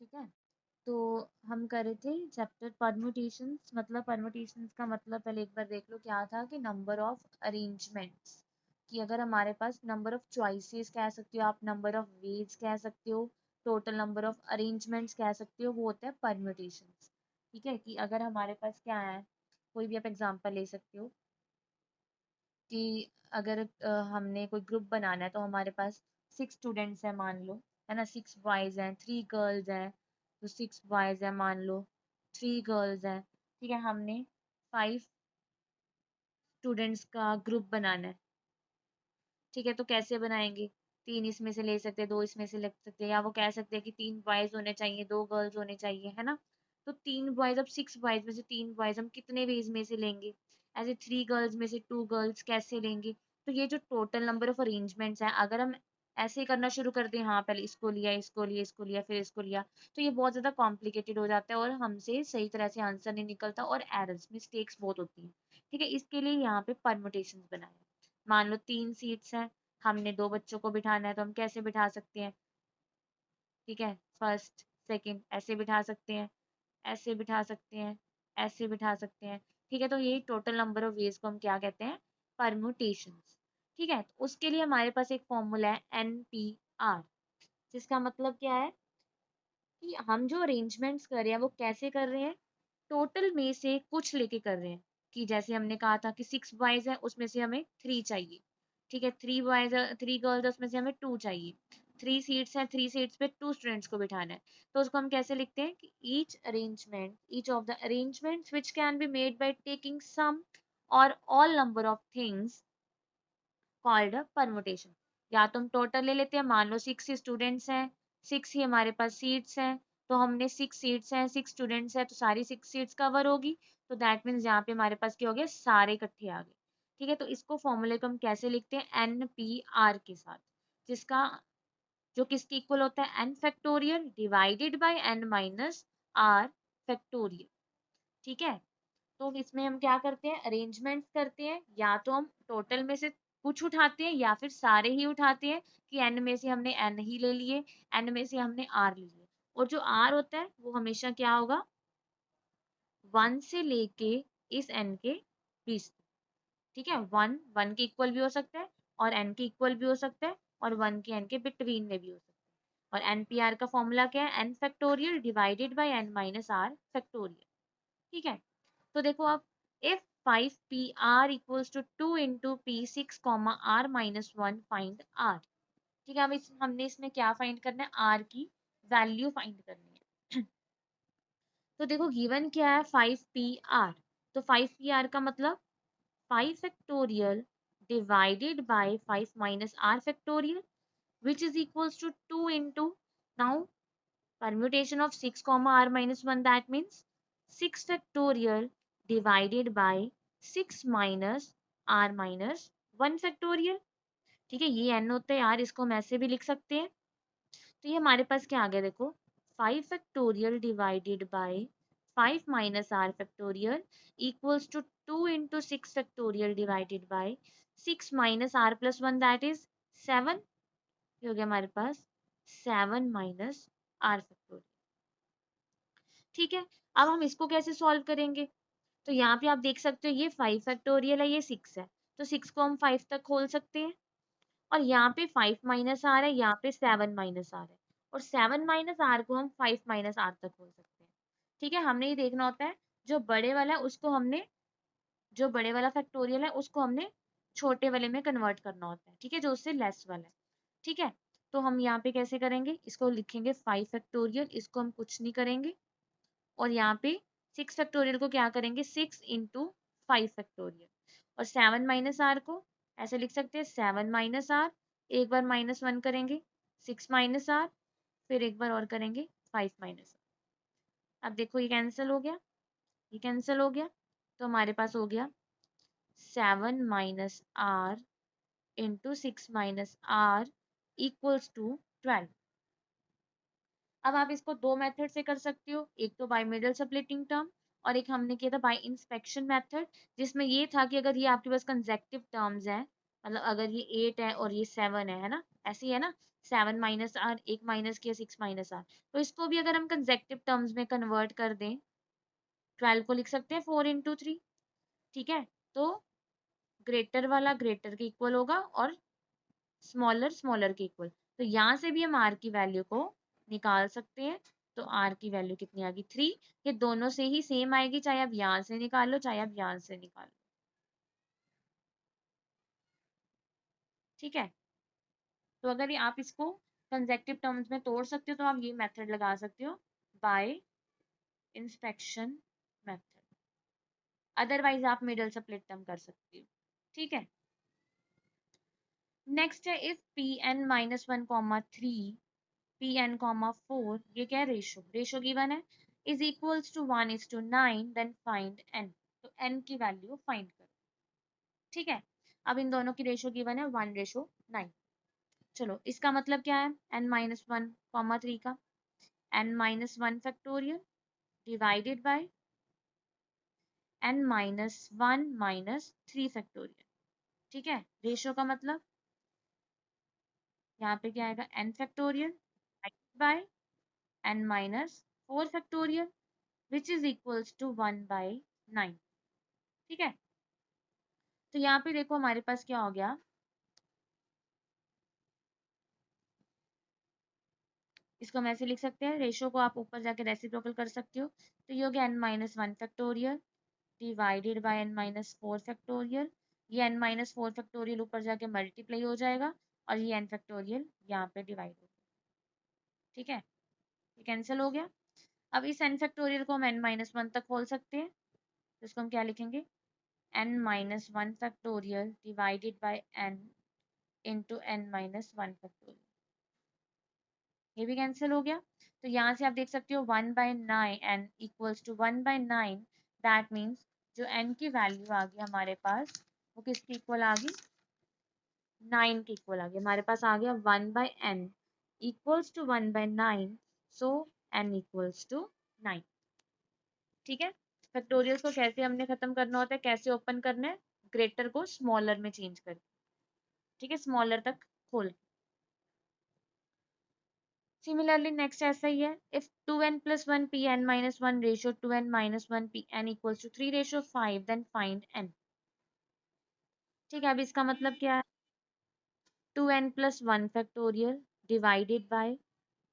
ठीक है, तो हम कर रहे थे चैप्टर परम्यूटेशंस। मतलब परम्यूटेशंस का मतलब पहले एक बार देख लो क्या था कि नंबर ऑफ अरेंजमेंट्स, कि अगर हमारे पास नंबर ऑफ चॉइसेस कह सकते हो आप, नंबर ऑफ वेज कह सकते हो, टोटल नंबर ऑफ अरेंजमेंट्स कह सकते हो, वो होता है परम्यूटेशंस। ठीक है, कि अगर हमारे पास क्या है, कोई भी आप एग्जांपल ले सकते हो कि अगर हमने कोई ग्रुप बनाना है तो हमारे पास 6 स्टूडेंट्स हैं मान लो, है ना, 6 बॉयज हैं, 3 गर्ल्स हैं। तो 6 बॉयज हैं मान लो, 3 गर्ल्स हैं। ठीक है, हमने 5 स्टूडेंट्स का ग्रुप बनाना है। ठीक है, तो कैसे बनाएंगे, 3 इसमें से ले सकते हैं, 2 इसमें से ले सकते हैं, या वो कह सकते हैं कि 3 बॉयज होने चाहिए, 2 गर्ल्स होने चाहिए, है ना। तो 3 बॉयज, अब 6 बॉयज में से 3 बॉयज हम कितने वेज में से लेंगे, ऐसे 3 गर्ल्स में से 2 गर्ल्स कैसे लेंगे। तो ये जो टोटल नंबर ऑफ अरेंजमेंट्स हैं, अगर हम ऐसे ही करना शुरू कर दें, हाँ पहले इसको लिया, इसको लिया, इसको लिया, फिर इसको लिया, तो ये बहुत ज्यादा कॉम्प्लिकेटेड हो जाता है और हमसे सही तरह से आंसर नहीं निकलता और एरर्स मिस्टेक्स बहुत होती हैं। ठीक है, इसके लिए यहाँ पे परमुटेशन बनाया। मान लो 3 सीट्स हैं, हमने 2 बच्चों को बिठाना है, तो हम कैसे बिठा सकते हैं। ठीक है, फर्स्ट सेकंड ऐसे बिठा सकते हैं, ऐसे बिठा सकते हैं, ऐसे बिठा सकते हैं। ठीक है, तो ये टोटल नंबर ऑफ वेज को हम क्या कहते हैं, परम्यूटेशंस। ठीक है, तो उसके लिए हमारे पास एक फॉर्मूला है NPR, जिसका मतलब क्या है कि हम जो अरेंजमेंट्स कर रहे हैं वो कैसे कर रहे हैं, टोटल में से कुछ लेके कर रहे हैं। कि जैसे हमने कहा था कि 6 बॉयज है, उसमें से हमें 3 चाहिए। ठीक है, 3 बॉयज 3 गर्ल्स, उसमें से हमें 2 चाहिए। 3 सीट्स हैं, 3 सीट्स पे 2 स्टूडेंट्स को बिठाना है। तो उसको हम कैसे लिखते हैं कि each of the arrangements which can be made by taking some or all number of things called a permutation. या तो हम टोटल ले लेते हैं, मान लो 6 स्टूडेंट्स हैं, 6 ही हमारे पास सीट्स हैं, तो हमने 6 सीट्स हैं, 6 स्टूडेंट्स हैं, तो सारी 6 सीट्स कवर होगी। तो दैट मीन्स यहाँ पे हमारे पास क्या हो गया, सारे इकट्ठे आ गए। ठीक है, तो इसको फॉर्मूले को हम कैसे लिखते हैं, NPR के साथ, जिसका जो किसके इक्वल होता है, n factorial divided bye n minus r factorial. ठीक है, तो इसमें हम क्या करते हैं, अरेंजमेंट्स करते हैं, या तो हम टोटल में से कुछ उठाते हैं या फिर सारे ही उठाते हैं, कि n में से हमने n ही ले लिए, n में से हमने r ले लिए। और जो r होता है वो हमेशा क्या होगा, 1 से लेके इस n के बीच। ठीक है, 1 के इक्वल भी हो सकता है और n के इक्वल भी हो सकता है और 1 के n के बिटवीन में भी हो सकता है। और NPR का फॉर्मूला क्या है, n factorial divided bye n minus r factorial. ठीक है, तो देखो आप, if 5PR equals to 2 into P6 comma R minus 1 find R। ठीक है, अब हमने इसमें क्या फाइंड करना है, R की वैल्यू फाइंड करनी है। तो देखो गिवन क्या है, 5PR, तो 5PR का मतलब 5 factorial divided bye 5 minus R factorial which is equals to 2 into, now permutation of 6 comma r minus 1, that means 6 factorial divided by 6 minus r minus 1 factorial। ठीक है, ये n होता है यार, इसको हम ऐसे भी लिख सकते हैं। तो ये हमारे पास क्या आ गया देखो, 5 factorial divided by 5 minus r factorial equals to 2 into 6 factorial divided by 6 minus r plus 1, that is 7। ये हो गया हमारे पास 7 minus r factorial। ठीक है, अब हम इसको कैसे सॉल्व करेंगे, तो यहाँ पे आप देख सकते हो ये 5 फैक्टोरियल है, ये 6 है, तो 6 को हम 5 तक खोल सकते हैं। और यहाँ पे 5 माइनस आर है, यहाँ पे 7 माइनस आर है, और 7 माइनस आर को हम 5 माइनस आर तक खोल सकते हैं। ठीक है, हमने ये देखना होता है, जो बड़े वाला है उसको हमने, जो बड़े वाला फैक्टोरियल है उसको हमने छोटे वाले में कन्वर्ट करना होता है। ठीक है, जो उससे लेस वाला है। ठीक है, तो हम यहाँ पे कैसे करेंगे, इसको लिखेंगे 5 फैक्टोरियल, इसको हम कुछ नहीं करेंगे, और यहाँ पे 6 फैक्टोरियल को क्या करेंगे, 6 इंटू 5 फैक्टोरियल, और 7 माइनस आर को ऐसे लिख सकते हैं 7 माइनस आर, एक बार -1 करेंगे 6 माइनस आर, फिर एक बार और करेंगे 5 माइनस आर। अब देखो ये कैंसिल हो गया, ये कैंसिल हो गया, तो हमारे पास हो गया 7 minus r into 6 minus r equals to 12। अब आप इसको दो मेथड से कर सकते हो, एक तो बाय मिडल स्प्लिटिंग टर्म, और एक हमने किया था बाय इंस्पेक्शन मेथड, जिसमें ये था कि अगर ये आपके पास कंसेक्टिव टर्म्स हैं, मतलब अगर ये 8 है और ये 7 है ना, ऐसी है ना, 7 माइनस आर, एक माइनस किया 6 माइनस आर। तो इसको भी अगर हम कंसेक्टिव टर्म्स में कन्वर्ट कर दें, 12 को लिख सकते हैं 4 × 3। ठीक है, तो ग्रेटर वाला ग्रेटर के इक्वल होगा और स्मॉलर स्मॉलर के इक्वल। तो यहाँ से भी हम आर की वैल्यू को निकाल सकते हैं। तो आर की वैल्यू कितनी आ गई 3। ये दोनों से ही सेम आएगी, चाहे आप यहाँ से निकालो चाहे आप यहाँ से निकालो। ठीक है, तो अगर ये आप इसको कंसेक्टिव टर्म्स में तोड़ सकते हो तो आप ये मेथड लगा सकते हो, बाय इंस्पेक्शन मेथड। अदरवाइज आप मिडल स्प्लिट टर्म कर सकते हो। ठीक है, नेक्स्ट है if p n minus one comma three p n comma four, ये क्या है, रेशो, रेशो गिवन है, is equals to 1:9, then find n. तो एन की वैल्यू फाइंड करो। ठीक है, अब इन दोनों की रेशो गिवन है 1:9। चलो इसका मतलब क्या है, n minus one comma three का n minus one factorial divided by n minus one minus three factorial. ठीक है, रेशो का मतलब यहाँ पे क्या आएगा, n factorial by n minus four factorial which is equals to 1/9। ठीक है, तो यहाँ पे देखो हमारे पास क्या हो गया, इसको हम ऐसे लिख सकते हैं, रेशो को आप ऊपर जाके रेसिप्रोकल कर सकते हो। तो ये हो गया n minus one factorial divided by n minus four factorial. ये एन माइनस फोर फैक्टोरियल ऊपर जाके मल्टीप्लाई हो जाएगा और ये एन फैक्टोरियल यहाँ पे डिवाइड हो गया। ठीक है, ये कैंसिल हो गया। अब इस एन फैक्टोरियल को हम एन माइनस वन तक खोल सकते हैं, तो इसको हम क्या लिखेंगे, n minus one factorial divided by n into n minus one factorial. ये भी कैंसिल हो गया। तो यहाँ से आप देख सकते हो 1/9 n equals to 1/9। That means जो एन की वैल्यू आ गई हमारे पास, वो किसकी इक्वल आ गई, 9 के इक्वल आ गया। हमारे पास आ गया 1/n equals to 1/9। So n equals to 9। ठीक है, फैक्टोरियल को कैसे हमने खत्म करना होता है, कैसे ओपन करना है, ग्रेटर को स्मॉलर में चेंज कर। ठीक है, स्मॉलर तक खोल। सिमिलरली नेक्स्ट ऐसा ही है, if 2n plus 1 pn minus 1 ratio 2n minus 1 pn equals to 3 ratio 5, then find n। ठीक है, अब इसका मतलब क्या है, 2n plus 1 factorial divided by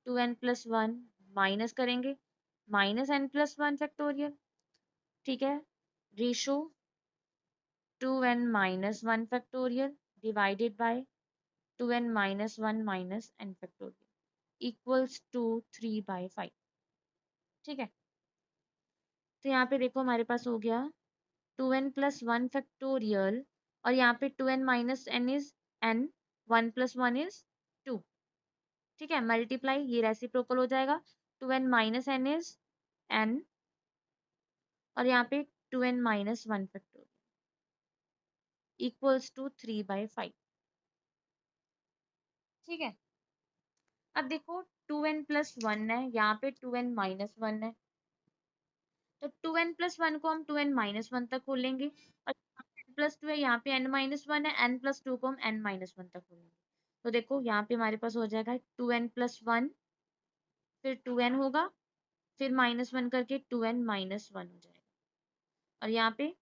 2n plus 1 minus करेंगे माइनस n plus 1 फैक्टोरियल। ठीक है, ratio 2n minus 1 factorial divided by 2n minus 1 minus n factorial equals to 3/5। ठीक है, तो यहाँ पे देखो हमारे पास हो गया 2n plus 1 फैक्टोरियल और यहाँ पे 2n minus n is n, 1 plus 1 is 2। ठीक है, मल्टीप्लाई, ये रेसिप्रोकल हो जाएगा, 2n minus n is n और यहाँ पे 2n minus 1 factorial equals to 3/5। ठीक है, अब देखो 2n plus 1 है, यहाँ पे 2n minus 1 है, तो 2n plus 1 को हम 2n minus 1 तक खोलेंगे और प्लस टू है, यहाँ पे n माइनस वन है, n प्लस टू को हम n माइनस वन तक खोलेंगे। तो देखो यहाँ पे हमारे पास हो जाएगा 2n plus 1, फिर 2n होगा, फिर माइनस वन करके 2n minus 1 हो जाएगा और यहाँ पे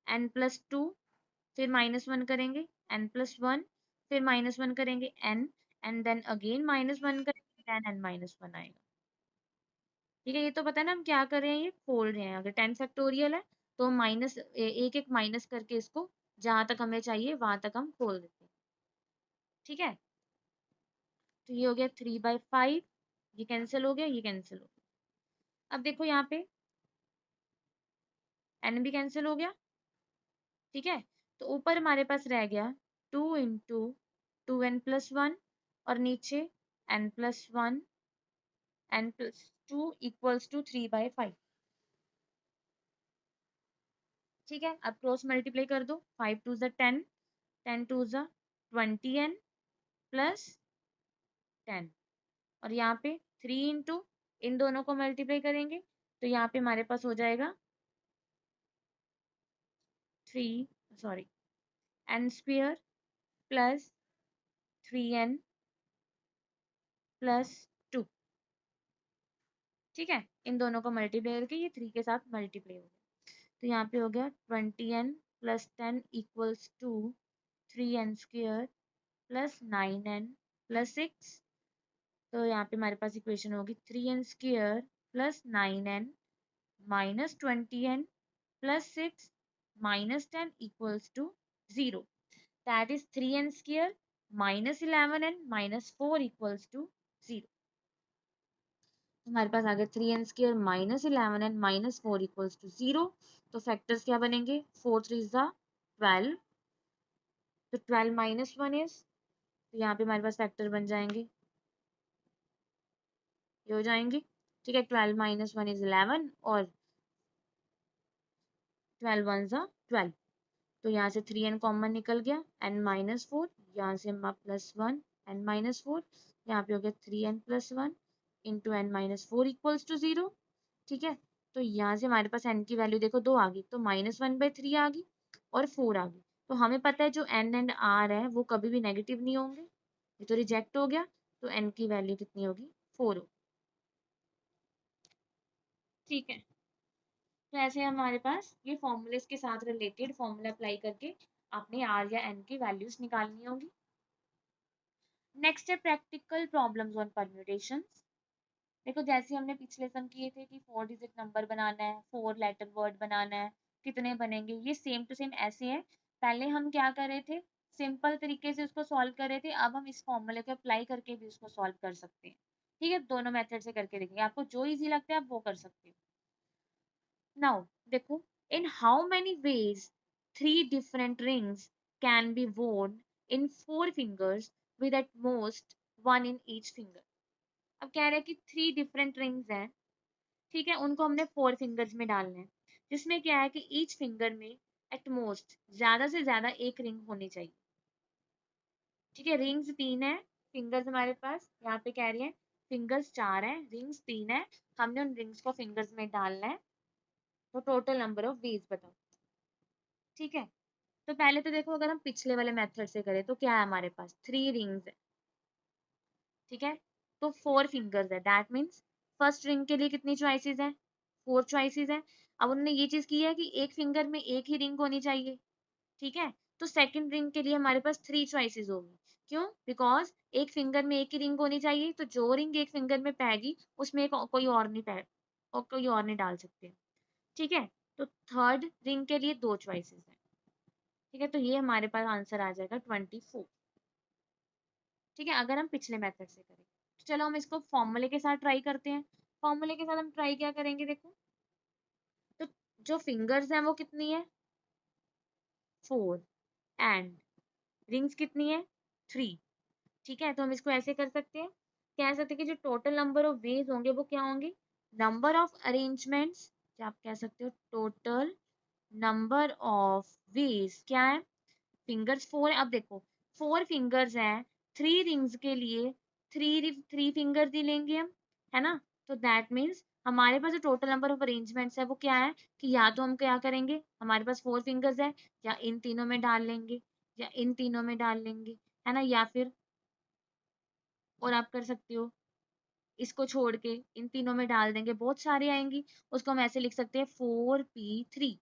n plus 2, फिर माइनस वन करेंगे n plus 1, फिर माइनस वन करेंगे n and then again minus one करेंगे, देन n माइनस वन आएगा। ठीक है, ये तो पता है ना हम क्या कर रहे हैं, ये खोल रहे हैं। अगर 10 फैक्टोरियल है तो हम माइनस एक एक माइनस करके इसको जहां तक हमें चाहिए वहां तक हम खोल देते हैं। ठीक है, तो ये हो गया 3/5, ये कैंसिल हो गया, ये कैंसिल हो गया। अब देखो यहाँ पे n भी कैंसिल हो गया। ठीक है, तो ऊपर हमारे पास रह गया 2 × 2n+1 और नीचे n+1 n+2 इक्वल्स टू 3/5। ठीक है, अब क्रॉस मल्टीप्लाई कर दो, 5 2 ज़ा 10, 10 2 ज़ा 20n प्लस 10 और यहाँ पे 3 इंटू इन दोनों को मल्टीप्लाई करेंगे तो यहाँ पे हमारे पास हो जाएगा 3 sorry n square plus 3n plus 2। ठीक है, इन दोनों को मल्टीप्लाई करके ये 3 के साथ मल्टीप्लाई हो गया, तो यहाँ पे हो गया 20n plus 10 equals to 3n square plus 9n plus 6। तो यहाँ पे हमारे पास इक्वेशन होगी 3n square plus 9n minus 20n plus 6 minus 10 equals to 0। That is 3n square minus 11n minus 4 equals to 0। हमारे पास आ गया 3n square minus 11n minus 4 equals to 0। तो फैक्टर्स क्या बनेंगे, 4 3 ज़ा 12, तो 12 माइनस 1 इज, तो यहाँ पे हमारे पास फैक्टर बन जाएंगे, ये हो जाएंगे। ठीक है, 12 माइनस 1 इज 11 और 12 1 ज़ा 12, तो यहाँ से 3n कॉमन निकल गया, n माइनस 4, यहाँ से प्लस 1 n माइनस 4, यहाँ पे हो गया 3n plus 1 into n minus 4 equals to 0। ठीक है, तो यहाँ से हमारे पास n की वैल्यू देखो 2 आ गई, तो -1/3 आ गई और 4 आ गई। तो हमें पता है जो n एंड r है वो कभी भी नेगेटिव नहीं होंगे, ये तो रिजेक्ट हो गया, तो n की वैल्यू कितनी होगी, 4 होगी। ठीक है, तो ऐसे हमारे पास ये फॉर्मूलेस के साथ रिलेटेड फॉर्मूला अप्लाई करके आपने r या n की वैल्यूज निकालनी होगी। नेक्स्ट है प्रैक्टिकल प्रॉब्लम्स ऑन परम्यूटेशंस। देखो जैसे हमने पिछले सम किए थे कि 4 डिजिट नंबर बनाना है, 4 लेटर वर्ड बनाना है, कितने बनेंगे, ये सेम टू सेम ऐसे है। पहले हम क्या कर रहे थे, सिंपल तरीके से उसको सॉल्व कर रहे थे, अब हम इस फॉर्मूले को अप्लाई करके भी उसको सॉल्व कर सकते हैं। ठीक है, दोनों मेथड से करके देखेंगे, आपको जो इजी लगता है आप वो कर सकते हो। नाउ देखो, in how many ways 3 different rings can be worn in 4 fingers with at most 1 in each finger। अब कह रहे हैं कि 3 डिफरेंट रिंग्स हैं, ठीक है, उनको हमने 4 फिंगर्स में डालना है, जिसमें क्या है कि ईच फिंगर में एटमोस्ट ज्यादा से ज्यादा एक रिंग होनी चाहिए। ठीक है, रिंग्स 3 है, फिंगर्स हमारे पास यहाँ पे कह रही है फिंगर्स 4 है, रिंग्स 3 है, हमने उन रिंग्स को फिंगर्स में डालना है। तो टोटल नंबर ऑफ वेज बताओ। ठीक है, तो पहले तो देखो अगर हम पिछले वाले मेथड से करें तो क्या है, हमारे पास 3 रिंग्स है। ठीक है, तो 4 फिंगर्स है, दैट मीन्स फर्स्ट रिंग के लिए कितनी चॉइसेस है, 4 चॉइसेस है। अब उन्होंने ये चीज की है कि एक फिंगर में एक ही रिंग होनी चाहिए। ठीक है, तो सेकंड रिंग के लिए हमारे पास 3 चॉइसेस होगी। क्यों, बिकॉज एक फिंगर में एक ही रिंग होनी चाहिए, तो जो रिंग एक फिंगर में पाएगी उसमें एक कोई और नहीं पाए और कोई और नहीं डाल सकते। ठीक है, तो थर्ड रिंग के लिए 2 चॉइसेस है। ठीक है, तो ये हमारे पास आंसर आ जाएगा 24। ठीक है, अगर हम पिछले मेथड से करें, तो चलो हम इसको फॉर्मूले के साथ ट्राई करते हैं। फॉर्मूले के साथ हम ट्राई क्या करेंगे, देखो तो जो फिंगर्स हैं वो कितनी है, 4 एंड रिंग्स कितनी है, 3। ठीक है, तो हम इसको ऐसे कर सकते हैं, कह सकते हैं कि जो टोटल नंबर ऑफ वेज होंगे वो क्या होंगे, नंबर ऑफ अरेंजमेंट्स, आप कह सकते हो टोटल नंबर ऑफ वेज क्या है, फिंगर्स 4 है। अब देखो 4 फिंगर्स हैं, 3 रिंग्स के लिए 3 फिंगर्स ही लेंगे हम, है ना। तो दैट मीन्स हमारे पास जो टोटल नंबर ऑफ अरेंजमेंट्स है वो क्या है, कि या तो हम क्या करेंगे, हमारे पास 4 फिंगर्स है, या इन तीनों में डाल लेंगे, या इन तीनों में डाल लेंगे, है ना, या फिर और आप कर सकते हो इसको छोड़ के इन तीनों में डाल देंगे, बहुत सारी आएंगी। उसको हम ऐसे लिख सकते हैं 4p3,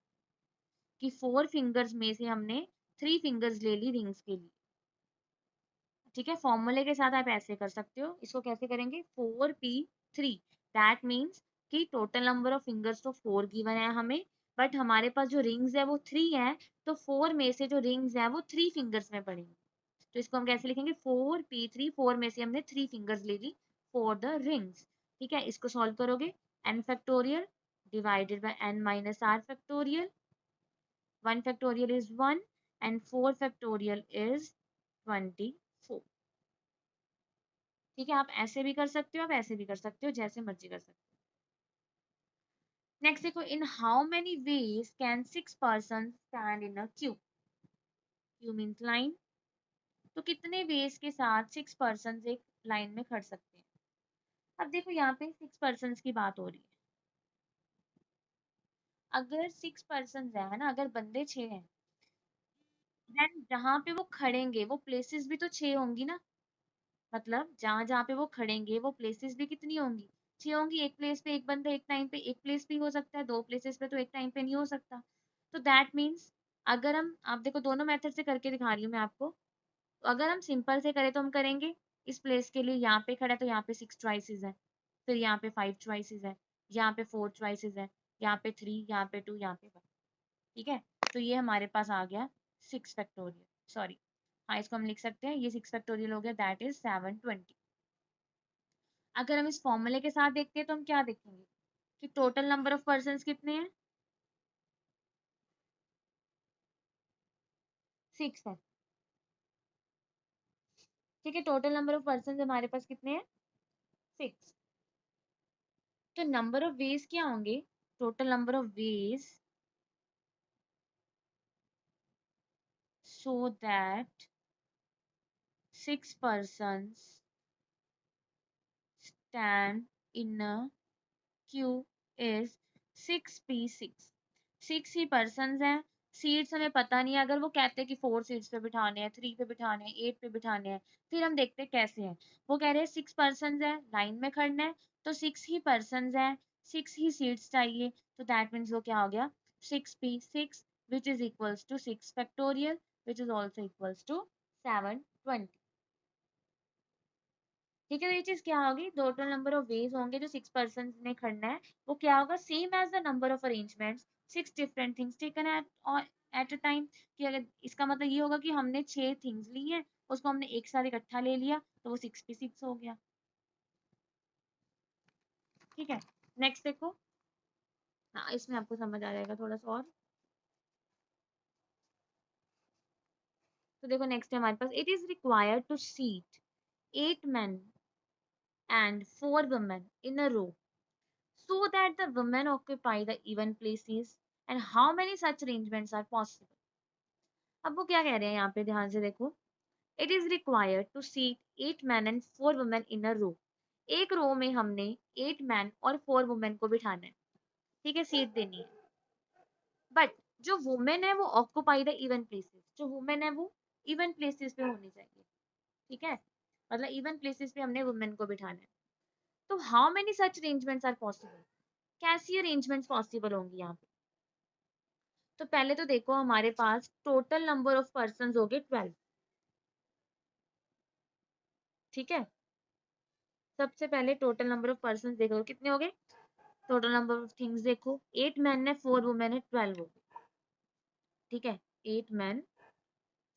कि 4 फिंगर्स में से हमने 3 फिंगर्स ले ली रिंग्स के लिए। ठीक है, फॉर्मूले के साथ आप ऐसे कर सकते हो, इसको कैसे करेंगे, 4p3, दैट मीन्स कि टोटल नंबर ऑफ फिंगर्स तो 4 गिवन है हमें, बट हमारे पास जो रिंग्स है वो 3 है, तो 4 में से जो रिंग्स है वो 3 फिंगर्स में पड़ेंगे। तो इसको हम कैसे लिखेंगे, 4p3, 4 में से हमने 3 फिंगर्स ले ली फॉर द रिंग्स। ठीक है, इसको सॉल्व करोगे, n factorial divided bye n minus r factorial, 1 factorial is 1 and 4 factorial is 24। ठीक है, आप ऐसे भी कर सकते हो, आप ऐसे भी कर सकते हो, जैसे मर्जी कर सकते हो। नेक्स्ट देखो, in how many ways can 6 person stand in a Q, Q means line, तो कितने वेज के साथ 6 पर्सन एक लाइन में खड़ सकते हैं। अब देखो यहाँ पे 6 पर्सन की बात हो रही है, अगर 6 पर्सन है ना, अगर बंदे 6 हैं, देन जहाँ पे वो खड़ेंगे वो प्लेसेस भी तो 6 होंगी ना, मतलब जहाँ जहाँ पे वो खड़ेंगे वो प्लेसेस भी कितनी होंगी, 6 होंगी। एक प्लेस पे एक बंदा एक टाइम पे एक प्लेस पे ही हो सकता है, 2 प्लेसेस पे तो एक टाइम पे नहीं हो सकता। तो दैट मीन्स अगर हम, आप देखो दोनों मेथड से करके दिखा रही हूँ मैं आपको। तो अगर हम सिंपल से करें तो हम करेंगे इस प्लेस के लिए यहाँ पे खड़ा है तो यहाँ पे 6 चॉइसेस है, फिर यहाँ पे 5 चॉइसेस है, यहाँ पे 4 चॉइसेस है, यहाँ पे 3, यहाँ पे 2, यहाँ पे 1। ठीक है, तो ये हमारे पास आ गया 6 फैक्टोरियल, सॉरी, हाँ इसको हम लिख सकते हैं, ये 6 फैक्टोरियल हो गया, दैट इज 720। अगर हम इस फॉर्मूले के साथ देखते हैं तो हम क्या देखेंगे कि टोटल नंबर ऑफ पर्सन कितने हैं, 6 है। ठीक है, टोटल नंबर ऑफ पर्सन हमारे पास कितने हैं, 6। तो नंबर ऑफ वेज क्या होंगे, total number of ways so that 6 persons stand in a queue is 6p6। 6 he person हैं, सीट्स हमें पता नहीं है, अगर वो कहते हैं कि 4 सीट्स पे बिठाने हैं, 3 पे बिठाने हैं, 8 पे बिठाने हैं, फिर हम देखते हैं कैसे हैं। वो कह रहे हैं 6 पर्सन है, लाइन में खड़ना है, तो 6 ही पर्सन है, 6 ही सीट्स चाहिए, तो दैट मीन्स वो क्या हो गया, 6p6 which is equals to 6 factorial which is also equals to 720। ठीक है, तो ये चीज क्या होगी, टोटल नंबर ऑफ वेज होंगे जो 6 पर्सन ने खड़ना है, वो क्या होगा, same as the number of arrangements, 6 different things taken at a time. कि अगर इसका मतलब ये होगा कि हमने 6 थिंग्स ली हैं, उसको हमने एक साथ इकट्ठा ले लिया तो वो 6p6 हो गया। ठीक है, नेक्स्ट देखो, हाँ इसमें आपको समझ आ जाएगा थोड़ा सा और। तो देखो नेक्स्ट है हमारे पास, it is required to seat 8 men and 4 women in a row so that the women occupy the even places, and how many such arrangements are possible। अब वो क्या कह रहे हैं यहाँ पे, ध्यान से देखो, it is required to seat 8 men and 4 women in a row। एक रो में हमने 8 मैन और 4 वुमेन को बिठाना है, ठीक है, सीट देनी है। बट जो वुमेन है वो ऑक्यूपाई द इवन प्लेसेस, जो वुमेन है वो इवन प्लेसेस पे होनी चाहिए। ठीक है, मतलब इवन प्लेसेस पे हमने वुमेन को बिठाना है। तो how many such arrangements are possible, कैसी अरेंजमेंट्स पॉसिबल होंगी यहाँ पे। तो पहले तो देखो हमारे पास टोटल नंबर ऑफ पर्सन हो गए 12। ठीक है, सबसे पहले टोटल नंबर ऑफ पर्सन देखो कितने हो गए, टोटल नंबर ऑफ थिंग्स देखो, 8 मैन है, 4 वुमेन है, 12 हो गए। ठीक है, 8 मैन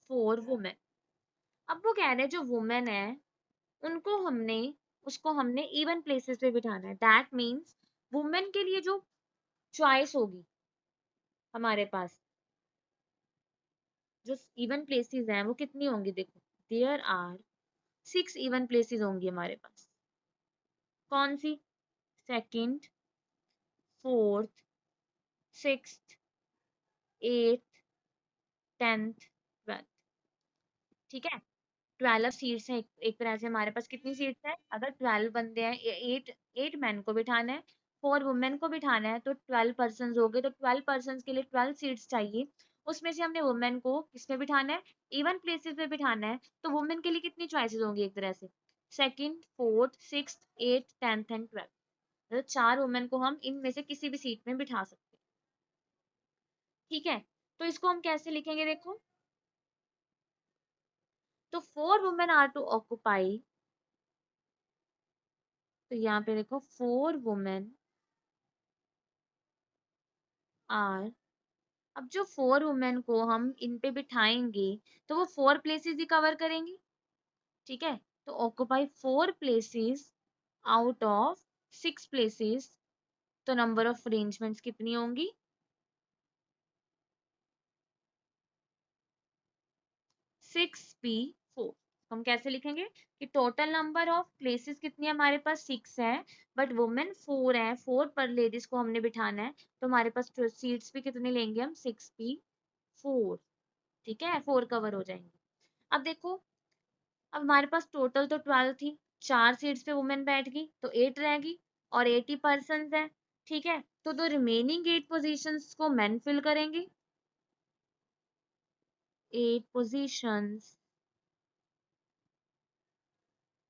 4 वुमेन। अब वो कह रहे हैं जो वुमेन है उनको हमने, उसको हमने इवन प्लेसेस पे बिठाना है, दैट मीन्स वुमेन के लिए जो चॉइस होगी हमारे पास, जो इवन प्लेसेस हैं वो कितनी होंगी, देखो देयर आर 6 इवन प्लेसेस होंगी हमारे पास। कौन सी, second, fourth, sixth, eighth, 10th, 12th। ठीक है, 12 सीट्स हैं, एक तरह से हमारे पास कितनी सीट्स हैं, अगर 12 बंदे हैं, 8 मैन को बिठाना है, 4 वुमेन को बिठाना है, तो 12 पर्सन हो गए, तो 12 पर्सन के लिए 12 सीट्स चाहिए। उसमें से हमने वुमेन को किसमें बिठाना है, इवन प्लेसेस पे बिठाना है, तो वुमेन के लिए कितनी चॉइसेस होंगी, एक तरह से second, fourth, sixth, eighth, 10th and 12th। मतलब 4 वुमेन को हम इनमें से किसी भी सीट में बिठा सकते हैं। ठीक है, तो इसको हम कैसे लिखेंगे देखो, तो 4 वुमेन आर टू ऑक्युपाई, तो यहाँ पे देखो 4 वुमेन आर, अब जो 4 वुमेन को हम इन पे बिठाएंगे तो वो 4 प्लेसेस ही कवर करेंगी। ठीक है, तो occupy 4 places out of 6 places, तो नंबर ऑफ अरेंजमेंट्स कितनी होंगी, 6p4। हम कैसे लिखेंगे कि टोटल नंबर ऑफ प्लेसेस कितनी है हमारे पास, 6 है, बट वुमेन 4 है, 4 पर लेडीज को हमने बिठाना है, तो हमारे पास सीट्स भी कितने लेंगे हम, 6p4। ठीक है, 4 कवर हो जाएंगे। अब देखो, अब हमारे पास टोटल तो 12 थी, 4 सीट्स पे वुमेन बैठ गई तो 8 रहेगी, और 80 पर्सन है। ठीक है, तो रिमेनिंग 8 पोजीशंस को मेन फिल करेंगे। 8 positions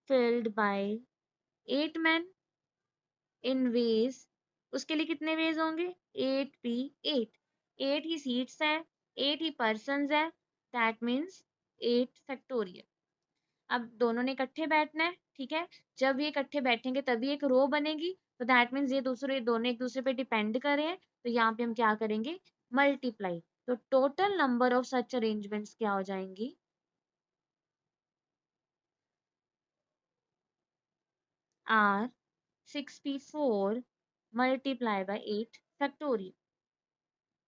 filled by 8 men in ways, उसके लिए कितने वेज होंगे? 8p8, 8 ही सीट्स है, 8 ही पर्सन्स है, दैट मीन्स 8 फैक्टोरियल। अब दोनों ने इकट्ठे बैठना है, ठीक है। जब ये इकट्ठे बैठेंगे तभी एक रो बनेगी, तो दैट मीन्स ये दूसरे दोनों एक दूसरे पे डिपेंड कर रहे हैं, तो यहाँ पे हम क्या करेंगे? मल्टीप्लाई। तो total number of such arrangements क्या हो जाएंगी? Are 6p4 multiply by 8 factorial.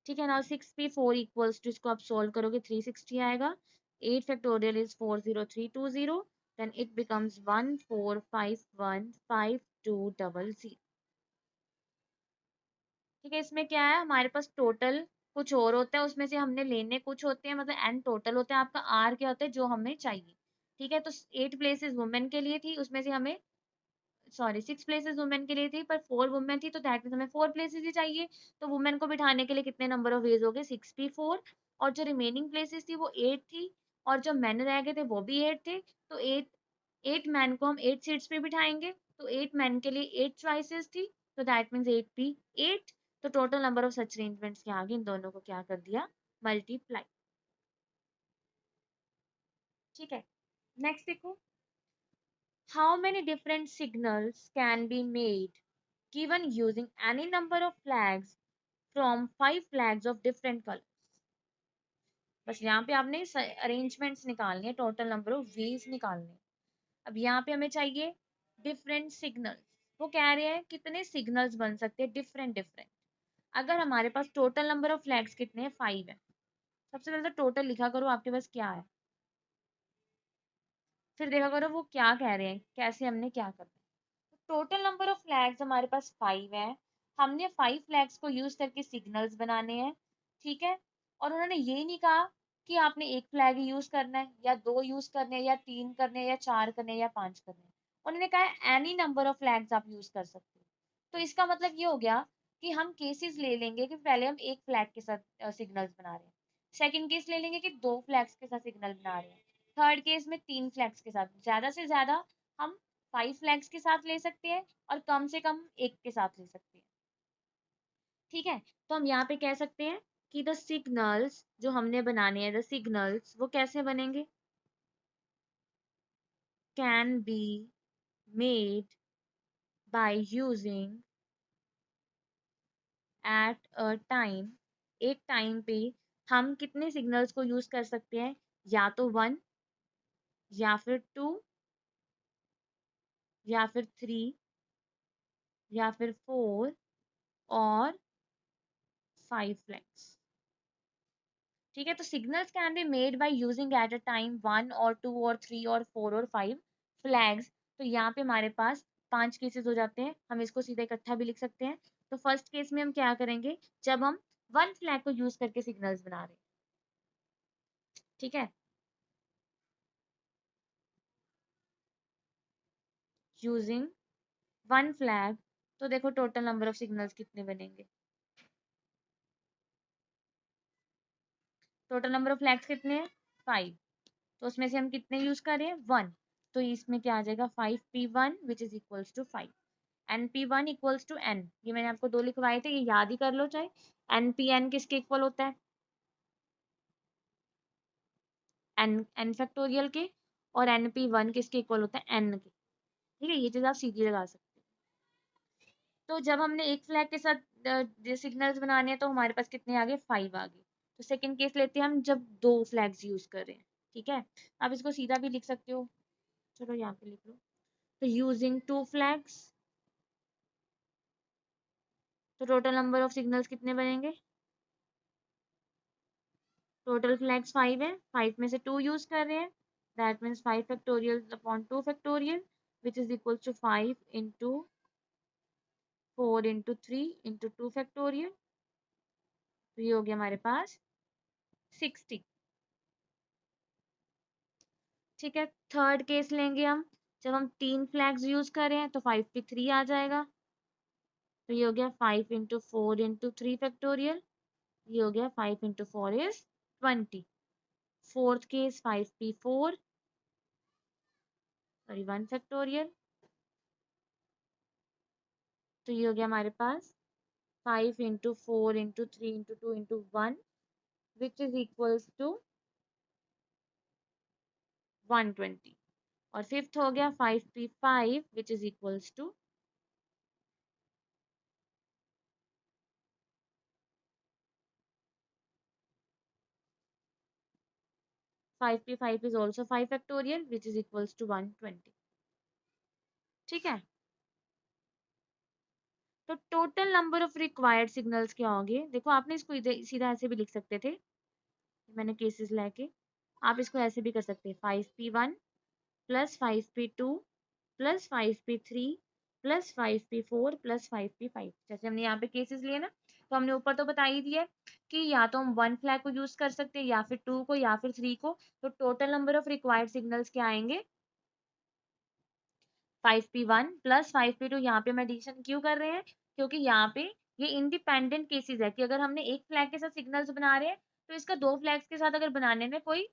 ठीक है ना। 6p4 इक्वल्स टू, इसको आप सोल्व करोगे 360 आएगा। 8 factorial is 40320, then it becomes 14515200। ठीक है, इसमें क्या है, हमारे पास टोटल कुछ और होता है, उसमें से हमने लेने कुछ होते हैं, मतलब एन टोटल होता है, आपका आर क्या होता है जो हमें चाहिए। ठीक है, तो 8 प्लेसेस वुमेन के लिए थी, उसमें से हमें, सॉरी 6 प्लेसेस वुमेन के लिए थी, पर 4 वुमेन थी, तो दैट मीन्स हमें 4 प्लेसेस ही चाहिए। तो वुमेन को बिठाने के लिए कितने नंबर ऑफ वेज हो गए? 6p4, और जो रिमेनिंग प्लेसेस थी वो 8 थी, और जो मैन रह गए थे वो भी 8 थे, तो 8 मैन को हम 8 सीट्स पे बिठाएंगे, तो 8 मैन के लिए 8 चॉइसेस थी, तो दैट मीन्स 8p8। तो total number of such arrangements के आगे इन दोनों को क्या कर दिया? मल्टीप्लाई। ठीक है, नेक्स्ट देखो, how many different signals can be made given using any number of flags from 5 flags of different colors। बस यहाँ पे आपने अरेंजमेंट्स निकालनी है, टोटल नंबर ऑफ वेज निकालने हैं। अब यहाँ पे हमें चाहिए डिफरेंट सिग्नल्स। वो कह रहे हैं कितने सिग्नल्स बन सकते हैं डिफरेंट डिफरेंट। अगर हमारे पास टोटल नंबर ऑफ फ्लैग्स कितने हैं? 5 है। सबसे पहले तो टोटल लिखा करो आपके पास क्या है, फिर देखा करो वो क्या कह रहे हैं, कैसे हमने क्या करना है। टोटल नंबर ऑफ फ्लैग्स हमारे पास 5 है, हमने 5 फ्लैग्स को यूज करके सिग्नल्स बनाने हैं। ठीक है, और उन्होंने ये नहीं कहा कि आपने एक फ्लैग ही यूज करना है, या दो यूज करने हैं, या तीन करने हैं, या चार करने हैं, या पांच करने हैं। उन्होंने कहा है एनी नंबर ऑफ फ्लैग्स आप यूज कर सकते हो। तो इसका मतलब ये हो गया कि हम केसेस ले लेंगे कि पहले हम एक फ्लैग के साथ सिग्नल्स बना रहे हैं, सेकंड केस ले लेंगे कि दो फ्लैग्स के साथ सिग्नल बना रहे हैं, थर्ड केस में तीन फ्लैग्स के साथ। ज्यादा से ज्यादा हम 5 फ्लैग्स के साथ ले सकते हैं, और कम से कम एक के साथ ले सकते हैं। ठीक है, तो हम यहाँ पे कह सकते हैं कि द सिग्नल्स जो हमने बनाने हैं, द सिग्नल्स वो कैसे बनेंगे? Can be made by using eight a time, एक टाइम पे हम कितने सिग्नल्स को यूज कर सकते हैं? या तो 1, या फिर 2, या फिर 3, या फिर 4, और 5 फ्लैग्स। ठीक है, तो signals can be made by using eight a time 1 और 2 और 3 और 4 और 5 फ्लैग्स। तो यहाँ पे हमारे पास 5 केसेस हो जाते हैं, हम इसको सीधा इकट्ठा भी लिख सकते हैं। तो फर्स्ट केस में हम क्या करेंगे, जब हम 1 फ्लैग को यूज करके सिग्नल्स बना रहे हैं। ठीक है, यूजिंग 1 फ्लैग, तो देखो टोटल नंबर ऑफ सिग्नल्स कितने बनेंगे? टोटल नंबर ऑफ फ्लैग्स कितने हैं? 5। तो उसमें से हम कितने यूज कर रहे हैं? 1। तो इसमें क्या आ जाएगा? 5p1 which is equals to 5। np1 equals to n, ये मैंने आपको दो लिखवाए थे, ये याद ही कर लो चाहे। npn किसके इक्वल होता है? n फैक्टोरियल के। और np1 किसके इक्वल होता है? n के। ठीक है, ये चीज आप सीधी लगा सकते हो। तो जब हमने एक फ्लैग के साथ सिग्नल्स बनाने हैं, तो हमारे पास कितने आ गए? 5 आ गए। तो सेकंड केस लेते हैं हम, जब दो फ्लैग्स यूज कर रहे हैं। ठीक है, आप इसको सीधा भी लिख सकते हो, चलो यहाँ पे लिख लो। तो यूजिंग 2 फ्लैग्स, तो टोटल नंबर ऑफ सिग्नल्स कितने बनेंगे? टोटल फ्लैग्स 5 है, 5 में से 2 यूज कर रहे हैं, that means 5 factorial upon 2 factorial which is equal to 5 into 4 into 3 into 2 factorial. तो ये हो गया हमारे पास 60। ठीक है, थर्ड केस लेंगे हम, जब हम 3 फ्लैग्स यूज कर रहे हैं, तो 5p3 आ जाएगा। तो ये हो गया 5 इंटू 4 इंटू 3 फैक्टोरियल, ये हो गया 5 into 4 is 20। Fourth case 5p4, sorry 1 factorial, तो ये हो गया हमारे पास 5 into 4 into 3 into 2 into 1 which is equals to 120। और फिफ्थ हो गया 5p5 which is equals to 5p5 is also 5 factorial which is equals to 120। ठीक है, तो total number of required signals क्या होंगे? देखो आपने इसको सीधा ऐसे भी लिख सकते थे, मैंने केसेस लेके, आप इसको ऐसे भी कर सकते हैं 5p1 plus 5p2 plus 5p3 plus 5p4 plus 5p5। जैसे हमने यहाँ पे केसेस लिए ना, तो हमने ऊपर तो बता ही दिया कि या तो हम 1 फ्लैग को यूज कर सकते हैं या फिर 2 को या फिर 3 को। तो total number of required signals क्या आएंगे? 5p1 plus 5p2। यहाँ पे हम एडिशन क्यों कर रहे हैं? क्योंकि यहाँ पे ये इंडिपेंडेंट केसेस है कि अगर हमने एक फ्लैग के साथ सिग्नल्स बना रहे हैं तो इसका दो फ्लैग्स के साथ अगर बनाने में कोई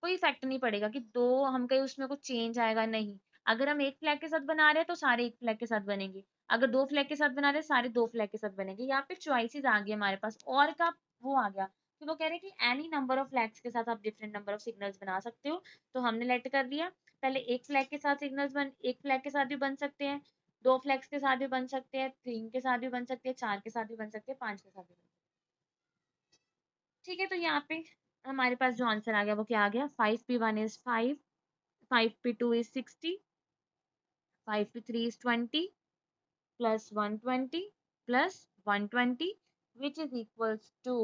इफेक्ट नहीं पड़ेगा कि दो हम कहीं उसमें कुछ चेंज आएगा, नहीं। अगर हम एक फ्लैग के साथ बना रहे हैं तो सारे एक फ्लैग के साथ बनेंगे, अगर दो फ्लैग के साथ बना रहे हैं सारे दो फ्लैग के साथ बनेंगे। यहाँ पे चॉइसेस आ गई हमारे पास, और का वो आ गया कि वो कह रहे हैं कि एनी नंबर ऑफ फ्लैग्स के साथ आप डिफरेंट नंबर ऑफ सिग्नल्स बना सकते हो। तो हमने लेट कर दिया, पहले एक फ्लैग के साथ सिग्नल्स एक फ्लैग के साथ भी बन सकते हैं, दो फ्लैग्स के साथ भी बन सकते हैं, तीन के साथ भी बन सकते हैं, चार के साथ भी बन सकते हैं, पांच के साथ भी बन सकते हैं। ठीक है, तो यहाँ पे हमारे पास जो आंसर आ गया वो क्या आ गया? 5p1 is 5, 5p2 is 60, 5p3 is 20 plus 120 plus 120 which is equals to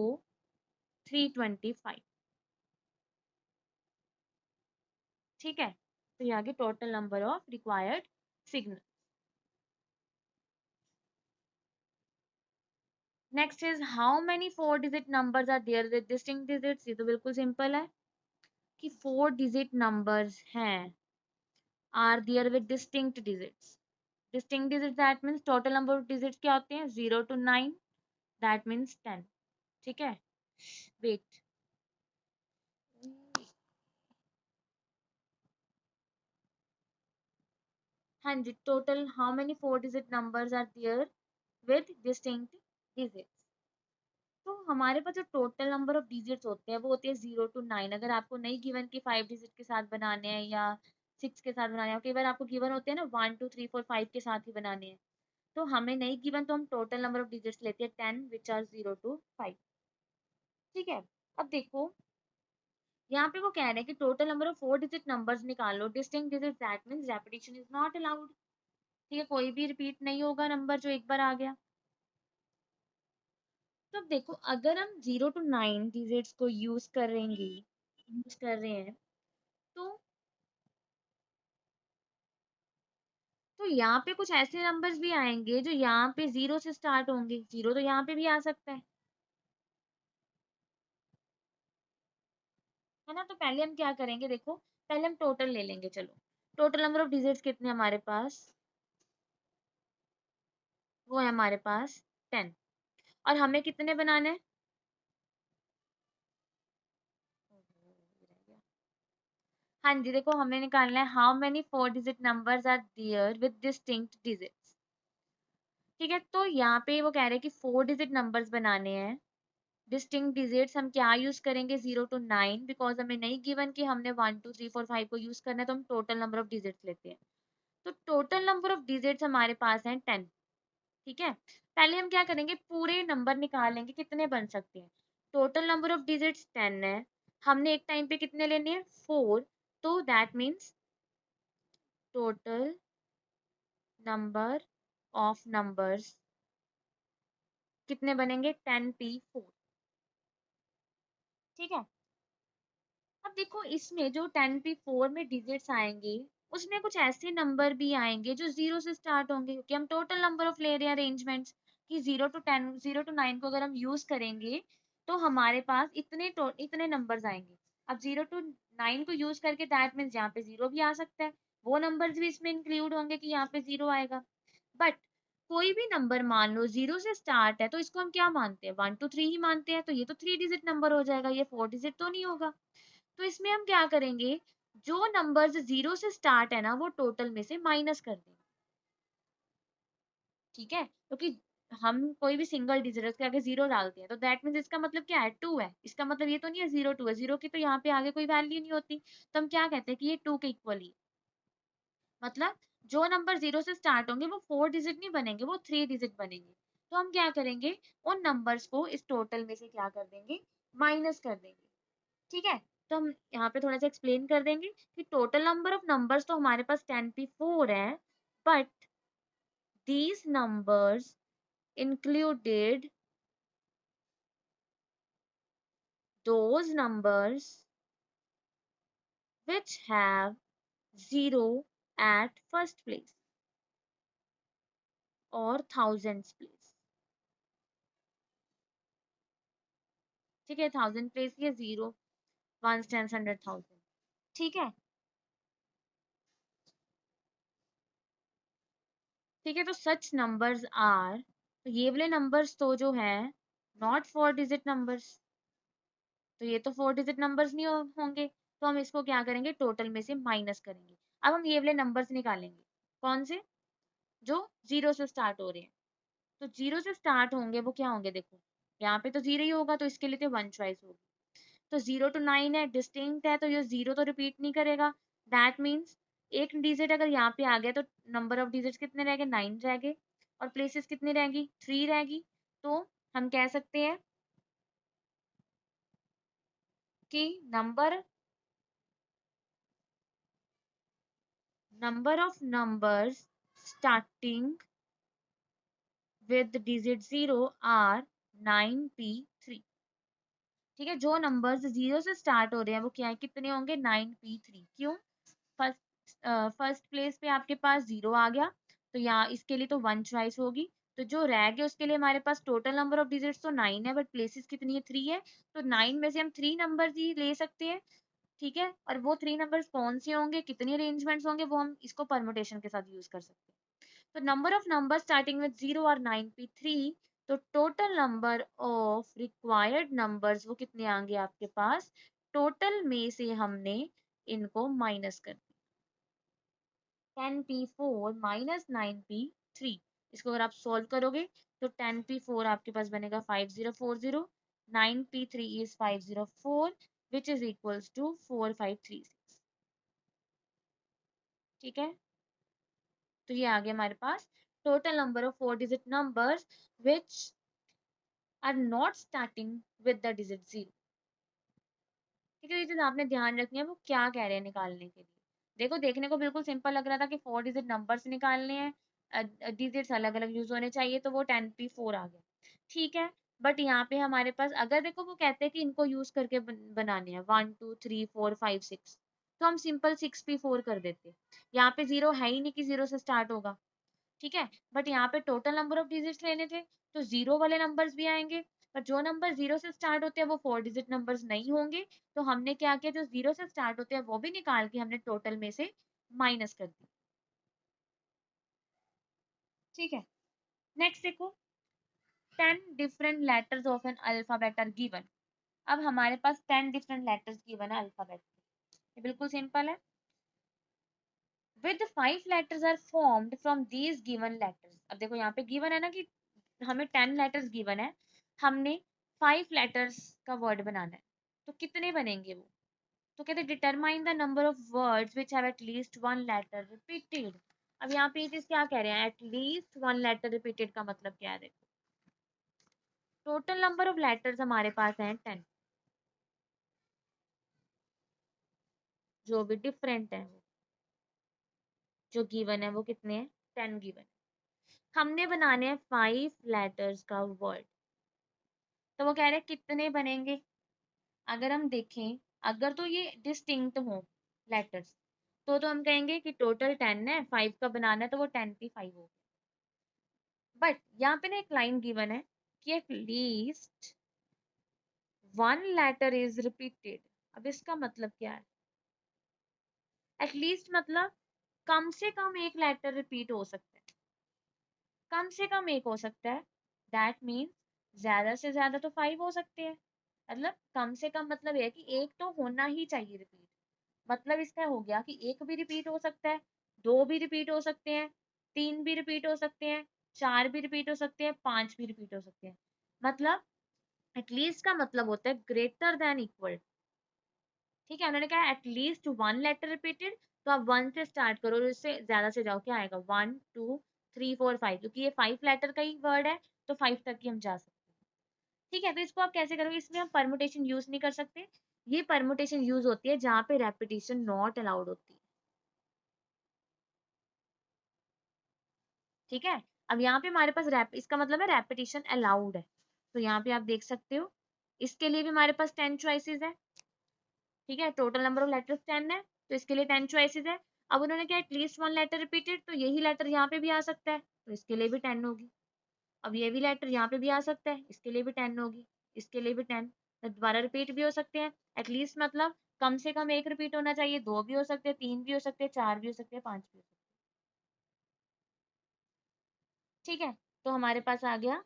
325। ठीक है, तो ये आ गया total number of required signal. Next is how many 4 digit numbers are there with distinct digits. ये तो बिल्कुल सिंपल है कि 4 डिजिट नंबर्स हैं are there with distinct digits. Distinct digit that means total number of digits क्या होते हैं? 0 to 9, that means 10। ठीक है, वेट, हाँ जी, total how many 4 digit numbers are there with distinct digits. तो हमारे पास जो टोटल नंबर ऑफ डिजिट्स होते हैं वो होते हैं 0 to 9। अगर आपको नहीं गिवन कि 5 डिजिट के साथ बनाने हैं या 6 के साथ बनाने हैं, कई बार आपको गिवन होते हैं ना 1 2 3 4 5 के साथ ही बनाने हैं, तो हमें नहीं गिवन तो हम टोटल नंबर ऑफ डिजिट्स लेते हैं 10 विच आर 0 to 5। ठीक है, अब देखो यहाँ पे वो कह रहे हैं कि total number of 4 digit numbers निकालो, distinct digit that means repetition is not allowed. ठीक है, कोई भी रिपीट नहीं होगा नंबर जो एक बार आ गया। तो अब देखो अगर हम 0 to 9 डिजिट्स को यूज कर रहे हैं, तो यहाँ पे कुछ ऐसे नंबर्स भी आएंगे जो यहाँ पे 0 से स्टार्ट होंगे। 0 तो यहाँ पे भी आ सकता है ना। तो पहले हम क्या करेंगे, देखो पहले हम टोटल ले लेंगे। चलो, टोटल नंबर ऑफ डिजिट्स कितने हमारे पास? वो है हमारे पास 10। और हमें कितने बनाने हैं? हाँ जी, देखो हमें निकालना है how many 4 digit numbers are there with distinct digits. ठीक है, तो यहाँ पे वो कह रहे हैं कि 4 डिजिट नंबर्स बनाने हैं डिस्टिंक्ट डिजिट्स। हम क्या यूज करेंगे? 0 to 9, बिकॉज हमें नहीं गिवन कि हमने 1 2 3 4 5 को यूज करना है, तो हम टोटल नंबर ऑफ डिजिट्स लेते हैं। तो टोटल नंबर ऑफ डिजिट्स हमारे पास हैं 10। ठीक है, पहले हम क्या करेंगे, पूरे नंबर निकालेंगे कितने बन सकते हैं। टोटल नंबर ऑफ डिजिट्स 10 है, हमने एक टाइम पे कितने लेने हैं? 4। तो that means total number of numbers कितने बनेंगे? 10p4। ठीक है, अब देखो इसमें जो 10p4 में डिजिट्स आएंगे उसमें कुछ ऐसे नंबर भी आएंगे जो 0 से स्टार्ट होंगे, क्योंकि हम टोटल नंबर ऑफ ले रहे हैं अरेंजमेंट्स कि 0 to 10 0 to 9 को अगर हम यूज करेंगे तो हमारे पास इतने नंबर्स आएंगे। अब 0 to 9 को यूज करके दैट मीन्स यहाँ पे 0 भी आ सकता है, वो नंबर्स भी इसमें इंक्लूड होंगे कि यहाँ पे 0 आएगा। बट कोई भी नंबर मान लो 0 से स्टार्ट है तो इसको हम क्या मानते हैं, 1 to 3 ही मानते हैं, तो ये तो 3 डिजिट नंबर हो जाएगा, ये 4 डिजिट तो नहीं होगा। तो इसमें हम क्या करेंगे, जो नंबर्स 0 से स्टार्ट है ना वो टोटल में से माइनस कर देंगे। ठीक है, क्योंकि हम कोई भी सिंगल डिजिट उसके आगे 0 डालते हैं तो दैट मीन्स इसका मतलब क्या है, 2 है। इसका मतलब ये तो नहीं है 0 2 है, 0 की तो यहाँ पे आगे कोई वैल्यू नहीं होती, तो हम क्या कहते हैं कि ये 2 के इक्वल ही। मतलब जो नंबर 0 से स्टार्ट होंगे वो 4 डिजिट नहीं बनेंगे, वो 3 डिजिट बनेंगे। तो हम क्या करेंगे, उन नंबर्स को इस टोटल में से क्या कर देंगे, माइनस कर देंगे। ठीक है, तो हम यहाँ पे थोड़ा सा एक्सप्लेन कर देंगे कि टोटल नंबर ऑफ नंबर्स तो हमारे पास 10p4 है, but these numbers included those numbers which have 0 at first place और thousands place। ठीक है, थाउजेंड प्लेस ये 0 1 10 100 1000। ठीक है, ठीक है, तो सच नंबर्स आर, तो ये वाले नंबर्स तो जो है नॉट 4 डिजिट नंबर्स, तो ये तो 4 डिजिट नंबर्स नहीं होंगे, तो हम इसको क्या करेंगे, टोटल में से माइनस करेंगे। अब हम ये वाले नंबर्स निकालेंगे, कौन से, जो 0 से स्टार्ट हो रहे हैं। तो 0 से स्टार्ट होंगे वो क्या होंगे, देखो यहाँ पे तो 0 ही होगा, तो इसके लिए तो 1 चॉइस होगी। तो 0 to 9 है, डिस्टिंक्ट है, तो ये 0 तो रिपीट नहीं करेगा। दैट मीन्स एक डिजिट अगर यहाँ पे आ गया तो नंबर ऑफ डिजिट्स कितने रह गए, 9 रह गए, और प्लेसेस कितनी रहेगी, 3 रहेगी। तो हम कह सकते हैं कि number of numbers starting with digit 0 are 9p3। ठीक है, जो नंबर्स 0 से स्टार्ट हो रहे हैं वो क्या है, कितने होंगे, 9p3। क्यों, फर्स्ट फर्स्ट प्लेस पे आपके पास 0 आ गया, तो यहाँ इसके लिए तो 1 चॉइस होगी। तो जो रह गया उसके लिए हमारे पास टोटल नंबर ऑफ डिजिट्स तो 9 है, बट प्लेसेस कितनी है, 3 है। तो 9 में से हम 3 नंबर ही ले सकते हैं। ठीक है, और वो 3 नंबर्स कौन से होंगे, कितने अरेंजमेंट्स होंगे, वो हम इसको परमुटेशन के साथ यूज कर सकते हैं। तो number of number starting with 0 और 9p3, तो total number of required numbers वो कितने आएंगे आपके पास, टोटल में से हमने इनको माइनस कर दिया, 10p4 माइनस 9p3। इसको अगर आप सॉल्व करोगे तो 10p4 आपके पास बनेगा 5040, 9p3 is 504 which is equals to 4536। ठीक है, तो ये आ गया हमारे पास total number of 4 digit numbers which are not starting with the digit 0। ठीक है, ये चीज आपने ध्यान रखनी है वो क्या कह रहे हैं निकालने के लिए। देखो देखने को बिल्कुल सिंपल लग रहा था कि 4 डिजिट नंबर्स निकालने हैं, डिजिट्स अलग अलग यूज होने चाहिए, तो वो 10p4 आ गया। ठीक है, बट यहाँ पे हमारे पास अगर देखो वो कहते हैं कि इनको यूज करके बनाने हैं 1 2 3 4 5 6, तो हम सिंपल 6p4 कर देते। यहाँ पे 0 है ही नहीं कि 0 से स्टार्ट होगा। ठीक है, बट यहाँ पे टोटल नंबर ऑफ डिजिट्स लेने थे, तो 0 वाले नंबर्स भी आएंगे, पर जो नंबर 0 से स्टार्ट होते हैं वो 4 डिजिट नंबर्स नहीं होंगे। तो हमने क्या किया, जो 0 से स्टार्ट होते हैं वो भी निकाल के हमने टोटल में से माइनस कर दिया। ठीक है, नेक्स्ट देखो, 10 different letters of an alphabet are given. अब हमारे पास 10 डिफरेंट लेटर्स गिवन है अल्फाबेट के, ये बिल्कुल सिंपल है। With 5 letters are formed from these given letters. अब देखो यहाँ पे गिवन है ना कि हमें 10 लेटर्स गिवन है, हमने 5 लेटर्स का वर्ड बनाना है, तो कितने बनेंगे वो, तो कहते हैं determine the number of words which have at least one letter repeated. अब यहाँ पे ये चीज क्या कह रहे हैं, at least one letter repeated का मतलब क्या है, देखो टोटल नंबर ऑफ लेटर्स हमारे पास हैं 10, जो भी डिफरेंट है वो जो गिवन है वो कितने हैं, 10 गिवन है। हमने बनाने हैं 5 लेटर्स का वर्ड, तो वो कह रहे हैं कितने बनेंगे। अगर हम देखें, अगर तो ये डिस्टिंक्ट हो लेटर्स, तो हम कहेंगे कि टोटल 10 है, 5 का बनाना है, तो वो 10p5 हो गया। बट यहाँ पे ना एक लाइन गिवन है कि at least one letter is repeated. अब इसका मतलब क्या है, एट लीस्ट मतलब कम से कम एक लेटर रिपीट हो सकता है। कम से कम एक हो सकता है, दैट मीन्स ज्यादा से ज्यादा तो 5 हो सकते हैं। मतलब कम से कम मतलब ये है कि एक तो होना ही चाहिए रिपीट। मतलब इसका हो गया कि एक भी रिपीट हो सकता है, दो भी रिपीट हो सकते हैं, तीन भी रिपीट हो सकते हैं, चार भी रिपीट हो सकते हैं, पांच भी रिपीट हो सकते हैं। मतलब एटलीस्ट का मतलब होता है ग्रेटर देन इक्वल। ठीक है, उन्होंने कहा एटलीस्ट वन लेटर रिपीटेड, तो आप वन से स्टार्ट करो और उससे ज्यादा से जाओ, क्या आएगा, one two three four five, क्योंकि ये 5 लेटर का ही वर्ड है तो 5 तक ही हम जा सकते हैं। ठीक है, तो इसको आप कैसे करोगे, इसमें हम परमुटेशन यूज नहीं कर सकते। ये परमुटेशन यूज होती है जहां पे रेपिटेशन नॉट अलाउड होती है। ठीक है, अब यहाँ पे हमारे पास रैप, इसका मतलब है रेपिटेशन अलाउड है। तो यहाँ पे आप देख सकते हो, इसके लिए भी हमारे पास 10 चॉइसेस है। ठीक है, टोटल नंबर ऑफ लेटर्स 10 है, तो इसके लिए 10 चॉइसेस है। अब उन्होंने क्या, एटलीस्ट वन लेटर रिपीटेड, तो यही लेटर यहाँ पे भी आ सकता है, तो इसके लिए भी 10 होगी। अब ये भी लेटर यहाँ पे भी आ सकता है, इसके लिए भी 10 होगी, इसके लिए भी 10। तो दोबारा रिपीट भी हो सकते हैं, एटलीस्ट मतलब कम से कम एक रिपीट होना चाहिए, दो भी हो सकते हैं, तीन भी हो सकते हैं, चार भी हो सकते हैं, पांच भी हो सकते हैं। ठीक है, तो हमारे पास आ गया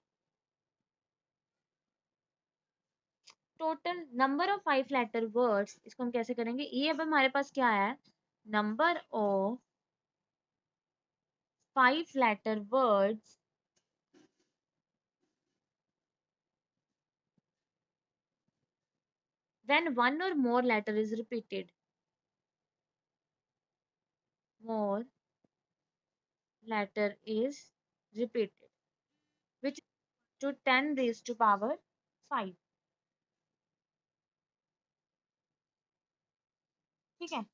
total number of 5 letter words. इसको हम कैसे करेंगे, ये अब हमारे पास क्या है, number of 5 letter words when one or more letter is repeated, more letter is repeated, which is to 10 raised to power 5। ठीक है,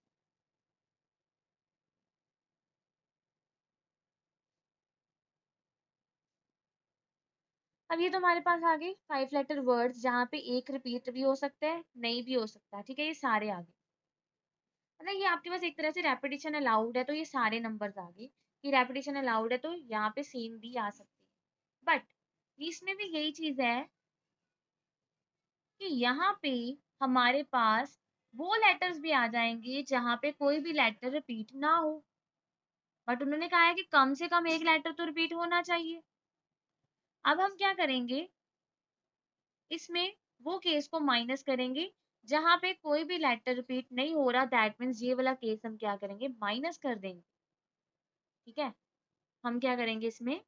अब ये तो हमारे पास आ गए 5 लेटर वर्ड्स जहाँ पे एक रिपीट भी हो सकता है, नहीं भी हो सकता है। ठीक है, ये सारे आ गए। मतलब ये आपके पास एक तरह से रेपिटेशन अलाउड है, तो ये सारे नंबर्स आ गए कि रेपिटेशन अलाउड है, तो यहाँ पे सेम भी आ सकते हैं। बट इसमें भी यही चीज है कि यहाँ पे हमारे पास वो लेटर्स भी आ जाएंगे जहाँ पे कोई भी लेटर रिपीट ना हो। बट उन्होंने कहा है कि कम से कम एक लेटर तो रिपीट होना चाहिए। अब हम क्या करेंगे, इसमें वो केस को माइनस करेंगे जहां पे कोई भी लेटर रिपीट नहीं हो रहा, दैट मीन्स ये वाला केस हम क्या करेंगे, माइनस कर देंगे। ठीक है, हम क्या करेंगे, इसमें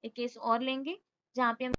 एक केस और लेंगे जहां पे हम